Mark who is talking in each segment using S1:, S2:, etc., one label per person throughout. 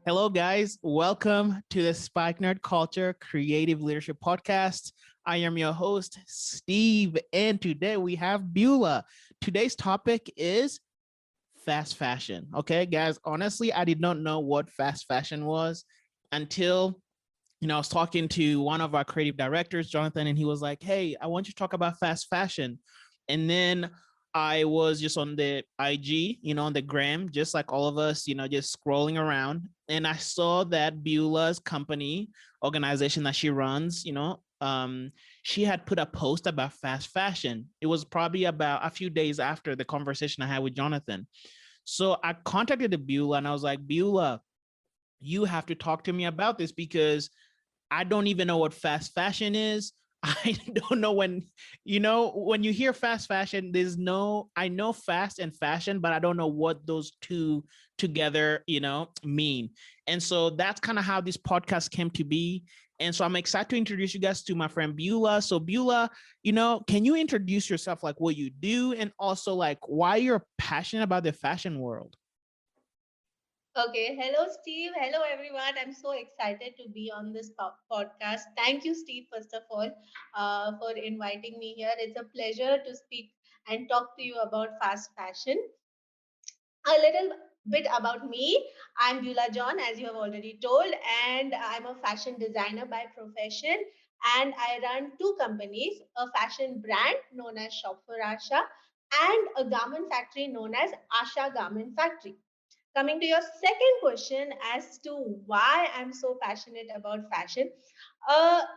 S1: Hello, guys. Welcome to the Spikenard Culture Creative Leadership Podcast. I am your host, Steve, and today we have Beulah. Today's topic is fast fashion. Okay, guys, honestly, I did not know what fast fashion was until I was talking to one of our creative directors, Jonathan, and he was like, "Hey, I want you to talk about fast fashion." And then I was just on the IG, on the gram, just like all of us, just scrolling around. And I saw that Beulah's company organization that she runs, she had put a post about fast fashion. It was probably about a few days after the conversation I had with Jonathan. So I contacted the Beulah and I was like, Beulah, you have to talk to me about this because I don't even know what fast fashion is. I don't know when you hear fast fashion, I know fast and fashion, but I don't know what those two together, mean. And so that's kind of how this podcast came to be. And so I'm excited to introduce you guys to my friend Beulah. So Beulah, can you introduce yourself, like what you do and also like why you're passionate about the fashion world?
S2: Okay, hello Steve. Hello everyone. I'm so excited to be on this podcast. Thank you, Steve, first of all, for inviting me here. It's a pleasure to speak and talk to you about fast fashion. A little bit about me. I'm Beulah John, as you have already told, and I'm a fashion designer by profession. And I run two companies, a fashion brand known as Shop for Asha and a garment factory known as Asha Garment Factory. Coming to your second question as to why I'm so passionate about fashion,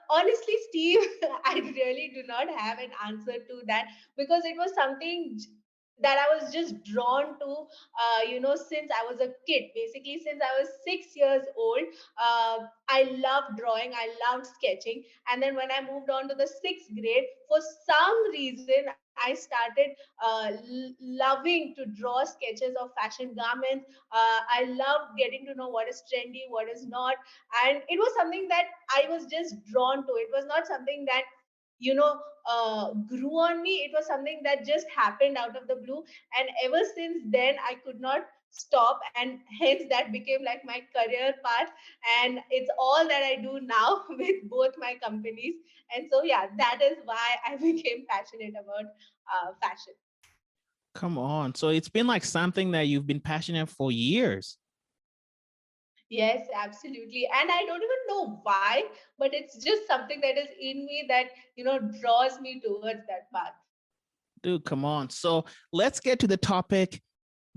S2: honestly, Steve, I really do not have an answer to that because it was something that I was just drawn to, since I was a kid. Basically, since I was 6 years old, I loved drawing, I loved sketching. And then when I moved on to the sixth grade, for some reason, I started loving to draw sketches of fashion garments. I loved getting to know what is trendy, what is not. And it was something that I was just drawn to. It was not something that you know grew on me. It was something that just happened out of the blue, and ever since then I could not stop, and hence that became like my career path, and it's all that I do now with both my companies. And so yeah, that is why I became passionate about fashion.
S1: Come on. So it's been like something that you've been passionate for years.
S2: Yes, absolutely. And I don't even know why, but it's just something that is in me that, draws me towards that path.
S1: Dude, come on. So let's get to the topic.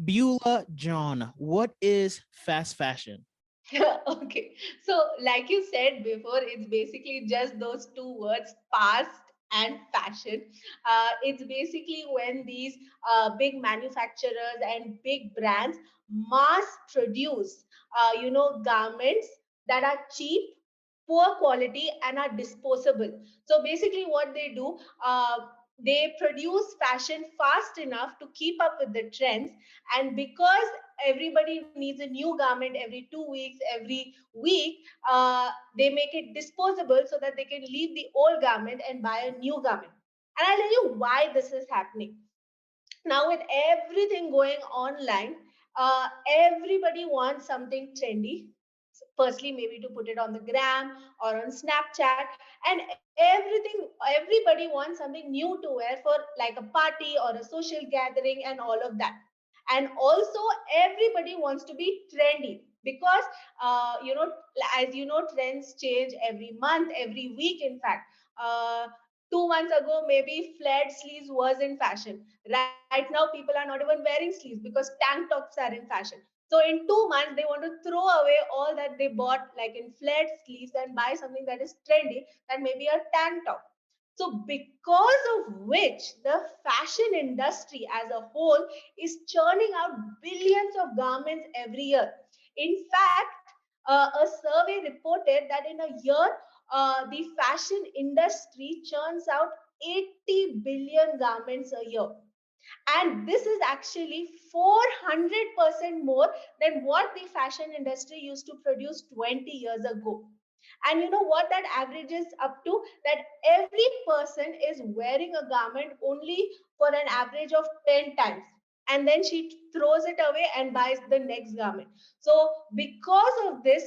S1: Beulah John, what is fast fashion?
S2: Okay. So, like you said before, it's basically just those two words, fast and fashion. It's basically when these big manufacturers and big brands mass produce, garments that are cheap, poor quality, and are disposable. So, basically, what they do, they produce fashion fast enough to keep up with the trends. And because everybody needs a new garment every 2 weeks, every week, they make it disposable so that they can leave the old garment and buy a new garment. And I'll tell you why this is happening. Now, with everything going online, everybody wants something trendy. Firstly, maybe to put it on the gram or on Snapchat, and everybody wants something new to wear for like a party or a social gathering and all of that. And also, everybody wants to be trendy because as you know, trends change every month, every week. In fact, 2 months ago, maybe flared sleeves was in fashion. Right now, people are not even wearing sleeves because tank tops are in fashion. So in 2 months, they want to throw away all that they bought, like in flared sleeves, and buy something that is trendy, that may be a tank top. So, because of which the fashion industry as a whole is churning out billions of garments every year. In fact, a survey reported that in a year, the fashion industry churns out 80 billion garments a year. And this is actually 400% more than what the fashion industry used to produce 20 years ago. And you know what that averages up to? That every person is wearing a garment only for an average of 10 times. and then she throws it away and buys the next garment. So because of this,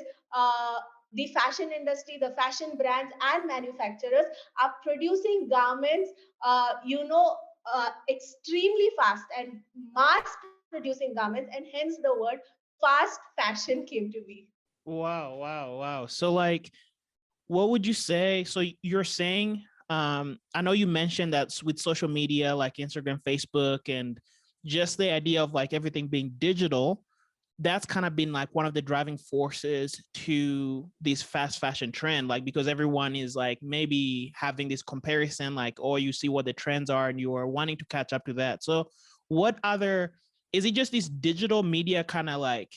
S2: the fashion industry, the fashion brands and manufacturers are producing garments, extremely fast and mass producing garments, and hence the word fast fashion came to be.
S1: Wow, wow, wow. So like, what would you say? So you're saying, I know you mentioned that with social media like Instagram, Facebook, and just the idea of like everything being digital, that's kind of been like one of the driving forces to this fast fashion trend, like because everyone is like maybe having this comparison, like, oh, you see what the trends are and you are wanting to catch up to that. So what other, is it just this digital media kind of like,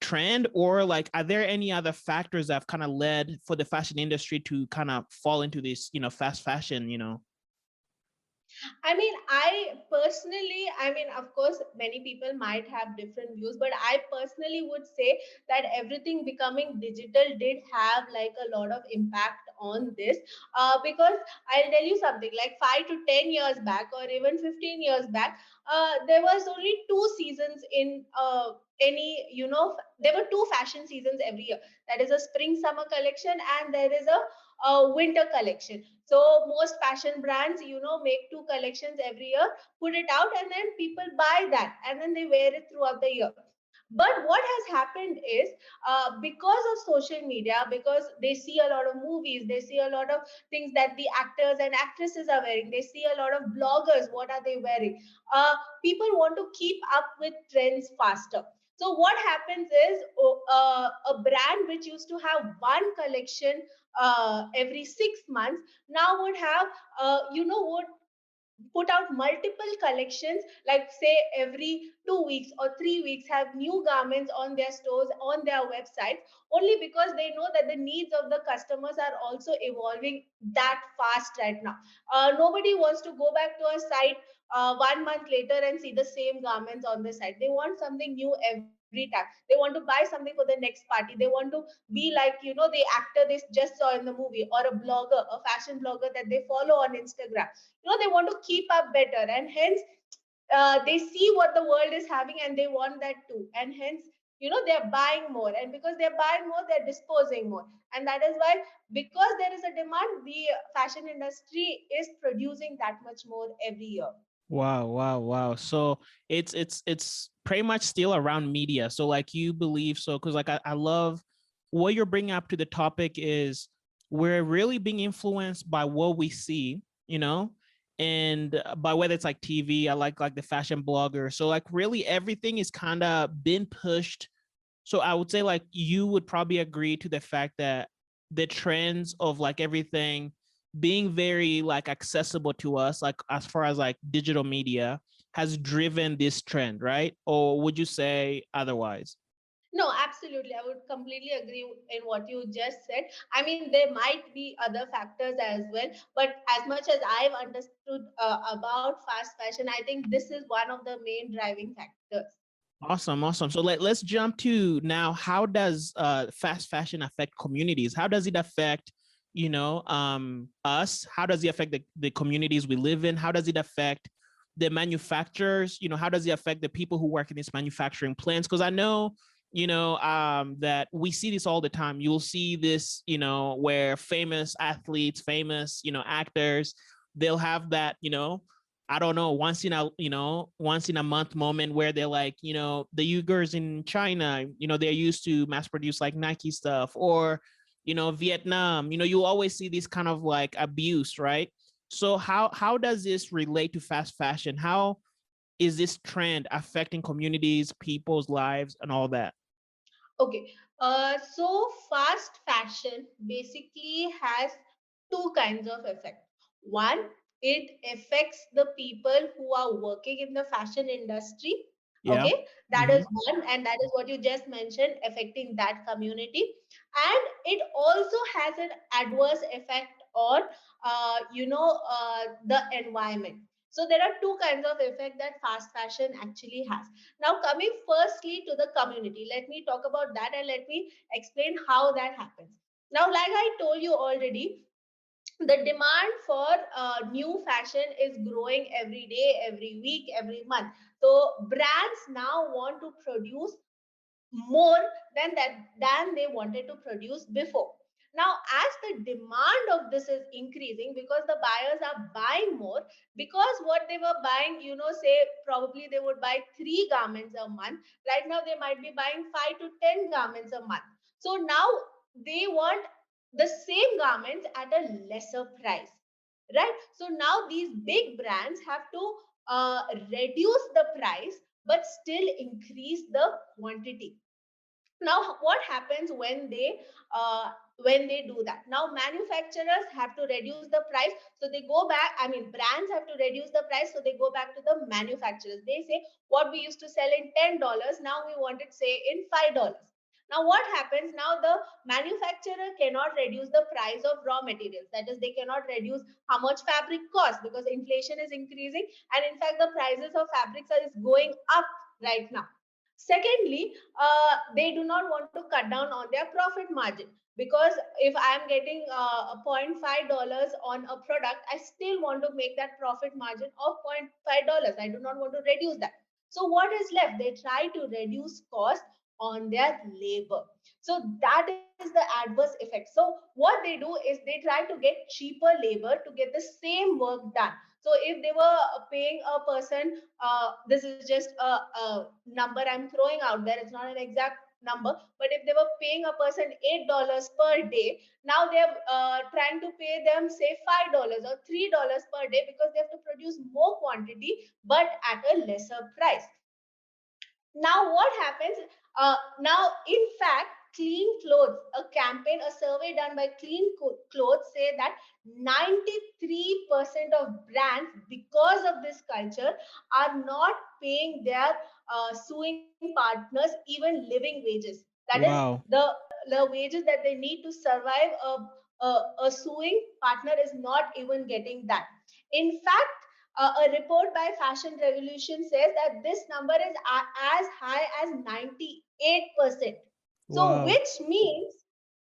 S1: trend, or like are there any other factors that have kind of led for the fashion industry to kind of fall into this, fast fashion?
S2: I mean, of course, many people might have different views, but I personally would say that everything becoming digital did have like a lot of impact on this. Because I'll tell you something, like 5 to 10 years back, or even 15 years back, there was only 2 seasons in there were two fashion seasons every year. That is a spring summer collection, and there is a winter collection. So most fashion brands, make two collections every year, put it out, and then people buy that, and then they wear it throughout the year. But what has happened is, because of social media, because they see a lot of movies, they see a lot of things that the actors and actresses are wearing, they see a lot of bloggers, what are they wearing? People want to keep up with trends faster. So what happens is, a brand which used to have one collection every 6 months now would have, would put out multiple collections, like say every 2 weeks or 3 weeks, have new garments on their stores, on their websites, only because they know that the needs of the customers are also evolving that fast right now. Nobody wants to go back to a site 1 month later and see the same garments on the site. They want something new every time. They want to buy something for the next party. They want to be like, the actor they just saw in the movie, or a blogger, a fashion blogger that they follow on Instagram. They want to keep up better, and hence they see what the world is having and they want that too, and hence they're buying more, and because they're buying more, they're disposing more. And that is why, because there is a demand, the fashion industry is producing that much more every year.
S1: Wow, wow, wow. So it's pretty much still around media. So like you believe so, because like I love what you're bringing up to the topic is we're really being influenced by what we see, and by whether it's like TV, I like the fashion blogger. So like really everything is kind of been pushed. So I would say like you would probably agree to the fact that the trends of like everything being very like accessible to us, like as far as like digital media, has driven this trend, right? Or would you say otherwise?
S2: No, absolutely. I would completely agree in what you just said. I mean, there might be other factors as well, but as much as I've understood about fast fashion, I think this is one of the main driving factors.
S1: Awesome, awesome. So let's jump to now. How does fast fashion affect communities? How does it affect, us? How does it affect the communities we live in? How does it affect the manufacturers? How does it affect the people who work in these manufacturing plants? Because I know, that we see this all the time. You'll see this, where famous athletes, famous, actors, they'll have that, I don't know, once in a month moment where they're like, the Uyghurs in China, they're used to mass produce like Nike stuff, or, Vietnam, you always see this kind of like abuse, right? So how does this relate to fast fashion? How is this trend affecting communities, people's lives, and all that?
S2: Okay. So fast fashion basically has two kinds of effect. One, it affects the people who are working in the fashion industry.
S1: Yeah.
S2: Okay, that
S1: Mm-hmm.
S2: is one, and that is what you just mentioned, affecting that community. And it also has an adverse effect on, the environment. So there are two kinds of effect that fast fashion actually has. Now, coming firstly to the community, let me talk about that and let me explain how that happens. Now, like I told you already, the demand for new fashion is growing every day, every week, every month. So brands now want to produce more than they wanted to produce before. Now as the demand of this is increasing, because the buyers are buying more, because what they were buying, say probably they would buy 3 garments a month, right now they might be buying 5 to 10 garments a month. So now they want the same garments at a lesser price, right? So now these big brands have to reduce the price but still increase the quantity. Now what happens when they do that? Now manufacturers have to reduce the price, so they go back, I mean brands have to reduce the price, so they go back to the manufacturers. They say what we used to sell in $10, now we want it say in $5. Now what happens? Now the manufacturer cannot reduce the price of raw materials, that is they cannot reduce how much fabric costs, because inflation is increasing, and in fact the prices of fabrics is going up right now. Secondly, they do not want to cut down on their profit margin, because if I am getting $0.5 on a product, I still want to make that profit margin of $0.5. I do not want to reduce that. So what is left? They try to reduce cost on their labor. So that is the adverse effect. So what they do is they try to get cheaper labor to get the same work done. So if they were paying a person, this is just a number I'm throwing out there, it's not an exact number, but if they were paying a person $8 per day, now they're trying to pay them say $5 or $3 per day, because they have to produce more quantity but at a lesser price. Now what happens? Now in fact, clean clothes, a campaign, a survey done by clean clothes say that 93% of brands, because of this culture, are not paying their suing partners even living wages, that is
S1: Wow.
S2: the wages that they need to survive. A suing partner is not even getting that. In fact, a report by Fashion Revolution says that this number is as high as 98%. So,
S1: Wow.
S2: which means,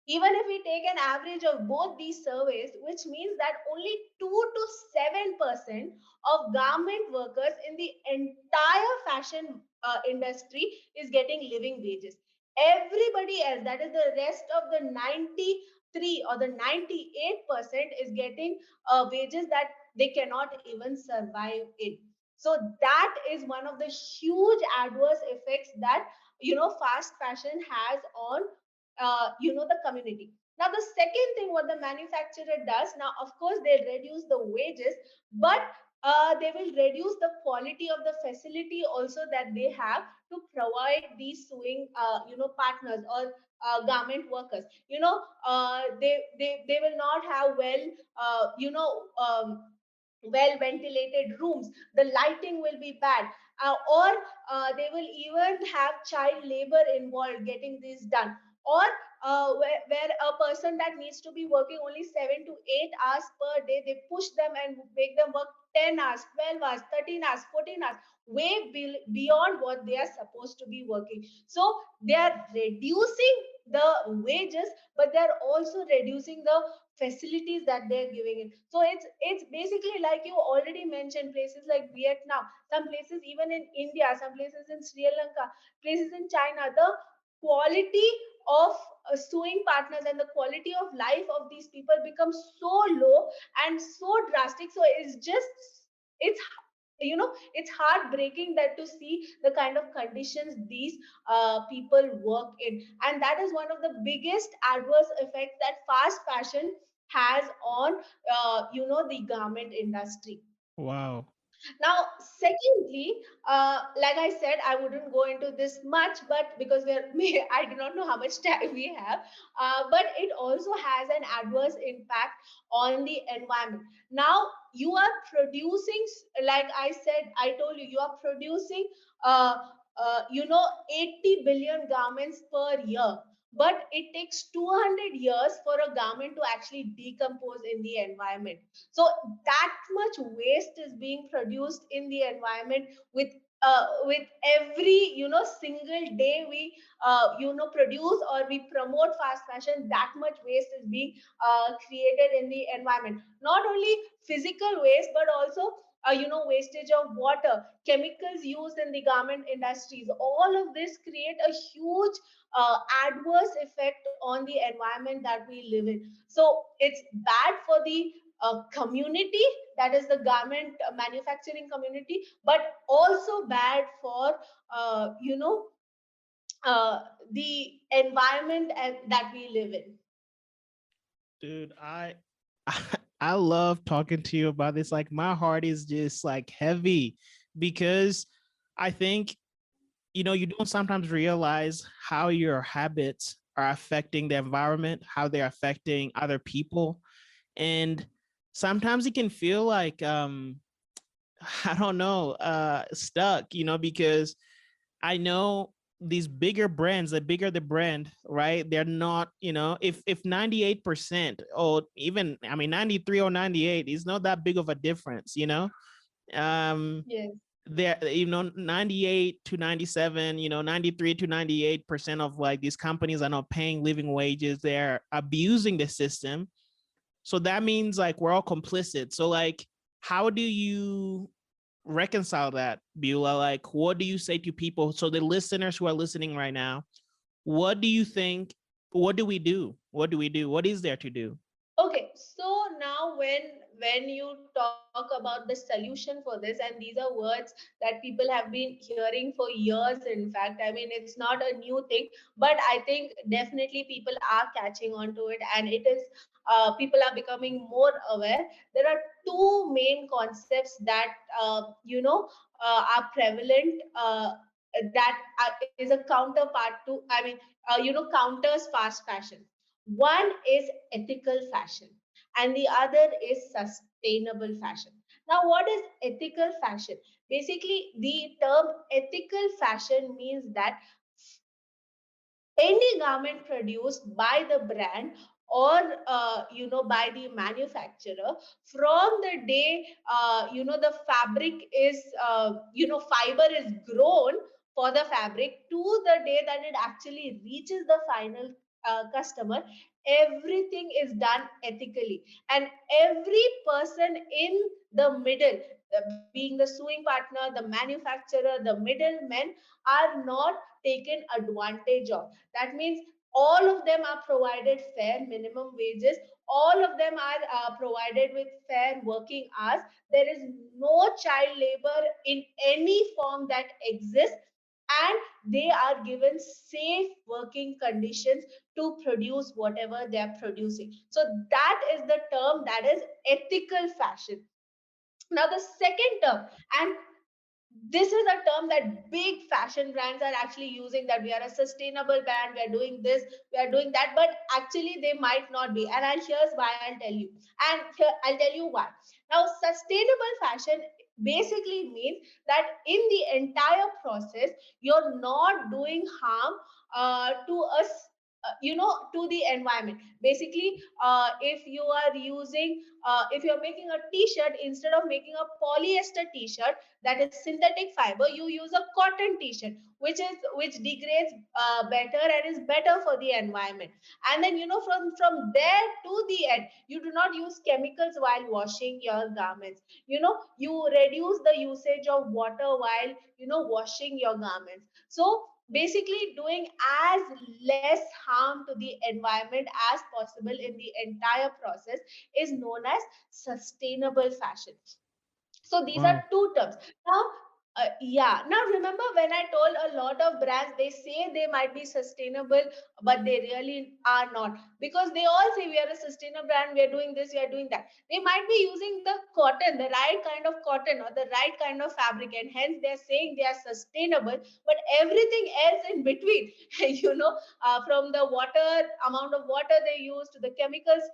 S2: even if we take an average of both these surveys, which means that only 2 to 7% of garment workers in the entire fashion industry is getting living wages. Everybody else, that is the rest of the 93 or the 98%, is getting wages that they cannot even survive in. So that is one of the huge adverse effects that fast fashion has on the community. Now the second thing what the manufacturer does, now of course they reduce the wages, but they will reduce the quality of the facility also that they have to provide these sewing partners or garment workers. They will not have well ventilated rooms, the lighting will be bad, or they will even have child labor involved getting this done, or where a person that needs to be working only 7 to 8 hours per day, they push them and make them work 10 hours, 12 hours, 13 hours, 14 hours, way beyond what they are supposed to be working. So they are reducing the wages, but they are also reducing the facilities that they're giving it. So it's basically like you already mentioned, places like Vietnam, some places even in India, some places in Sri Lanka, places in China, the quality of sewing partners and the quality of life of these people becomes so low and so drastic. So it's it's heartbreaking that to see the kind of conditions these people work in, and that is one of the biggest adverse effects that fast fashion has on the garment industry.
S1: Wow.
S2: Now, secondly, like I said, I wouldn't go into this much, but because I do not know how much time we have, but it also has an adverse impact on the environment. Now, you are producing, like I said, I told you, you are producing, uh, 80 billion garments per year. But it takes 200 years for a garment to actually decompose in the environment. So that much waste is being produced in the environment with with every single day we produce or we promote fast fashion, that much waste is being created in the environment. Not only physical waste, but also wastage of water, chemicals used in the garment industries. All of this create a huge adverse effect on the environment that we live in. So it's bad for the community, that is the garment manufacturing community, but also bad for uh, you know uh, the environment that we live in.
S1: Dude, I love talking to you about this. Like my heart is just like heavy because I think you don't sometimes realize how your habits are affecting the environment, how they're affecting other people. And sometimes it can feel like I don't know, stuck, because I know these bigger brands, the bigger the brand, right? They're not, if 98% or even, I mean, 93 or 98 is not that big of a difference, Um,
S2: Yes.
S1: there, 98 to 97, 93 to 98% of like these companies are not paying living wages. They're abusing the system. So that means like we're all complicit. So like, how do you reconcile that, Beulah? Like, what do you say to people? So the listeners who are listening right now, what do you think? What do we do? What do we do? What is there to do?
S2: Okay, so now when you talk about the solution for this, and these are words that people have been hearing for years, in fact, I mean, it's not a new thing, but I think definitely people are catching on to it, and it is people are becoming more aware. There are two main concepts that are prevalent, that is a counterpart to, I mean, counters fast fashion. One is ethical fashion, and the other is sustainable fashion. Now, what is ethical fashion? Basically, the term ethical fashion means that any garment produced by the brand or by the manufacturer, from the day the fabric is fiber is grown for the fabric to the day that it actually reaches the final customer, everything is done ethically, and every person in the middle, being the sewing partner, the manufacturer, the middlemen, are not taken advantage of. That means all of them are provided fair minimum wages, all of them are provided with fair working hours. There is no child labor in any form that exists, and they are given safe working conditions to produce whatever they are producing. So that is the term, that is ethical fashion. Now the second term, and this is a term that big fashion brands are actually using, that we are a sustainable brand, we are doing this, we are doing that, but actually they might not be, and here's why. I'll tell you, and here I'll tell you why. Now sustainable fashion basically means that in the entire process you're not doing harm to us, to the environment. Basically, if you are using if you're making a t-shirt, instead of making a polyester t-shirt that is synthetic fiber, you use a cotton t-shirt, which degrades better and is better for the environment. And then from there to the end, you do not use chemicals while washing your garments. You reduce the usage of water while washing your garments. So basically doing as less harm to the environment as possible in the entire process is known as sustainable fashion. So these are
S1: Wow.
S2: two terms. Now, yeah. Now remember when I told a lot of brands, they say they might be sustainable, but they really are not, because they all say we are a sustainable brand, we are doing this, we are doing that. They might be using the cotton, the right kind of cotton or the right kind of fabric, and hence they are saying they are sustainable. But everything else in between, from the water amount of water they use to the chemicals,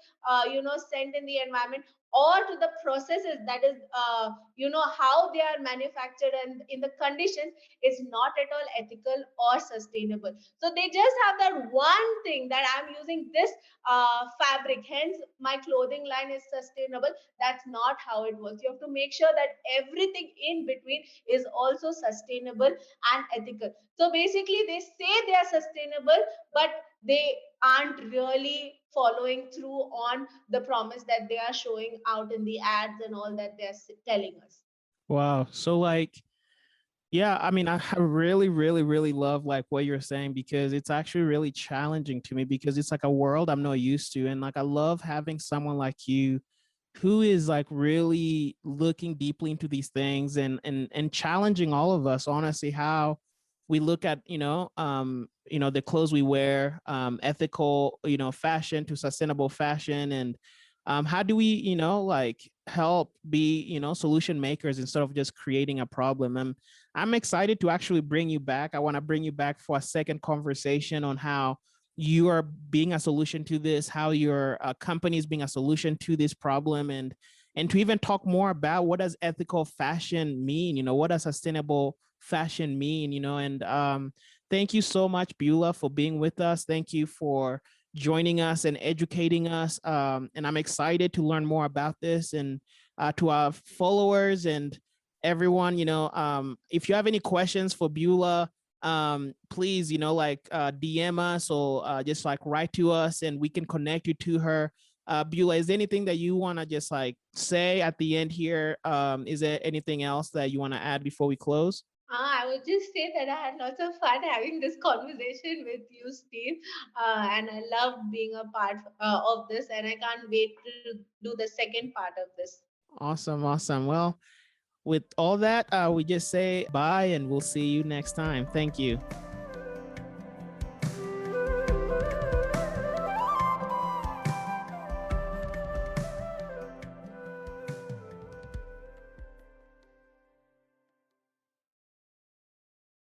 S2: sent in the environment, or to the processes, that is how they are manufactured and in the conditions, is not at all ethical or sustainable. So they just have that one thing, that I'm using this fabric, hence my clothing line is sustainable. That's not how it works. You have to make sure that everything in between is also sustainable and ethical. So basically they say they are sustainable, but they aren't really following through on the promise that they are showing out in the ads and all that they're telling us.
S1: Wow. So like, yeah, I mean, I really, really, really love like what you're saying, because it's actually really challenging to me, because it's like a world I'm not used to. And like, I love having someone like you who is like really looking deeply into these things, and challenging all of us, honestly, how we look at, the clothes we wear, ethical, fashion to sustainable fashion. And how do we, like help be, solution makers instead of just creating a problem. I'm excited to actually bring you back. I want to bring you back for a second conversation on how you are being a solution to this, how your company is being a solution to this problem, and to even talk more about what does ethical fashion mean. What does sustainable fashion mean? And thank you so much, Beulah, for being with us. Thank you for joining us and educating us. And I'm excited to learn more about this. And to our followers and everyone, if you have any questions for Beulah, please, DM us, or just like write to us, and we can connect you to her. Beulah, is there anything that you want to just like say at the end here? Is there anything else that you want to add before we close?
S2: I would just say that I had lots of fun having this conversation with you, Steve, and I loved being a part of this, and I can't wait to do the second part of this.
S1: Awesome, awesome. Well, with all that, we just say bye, and we'll see you next time. Thank you.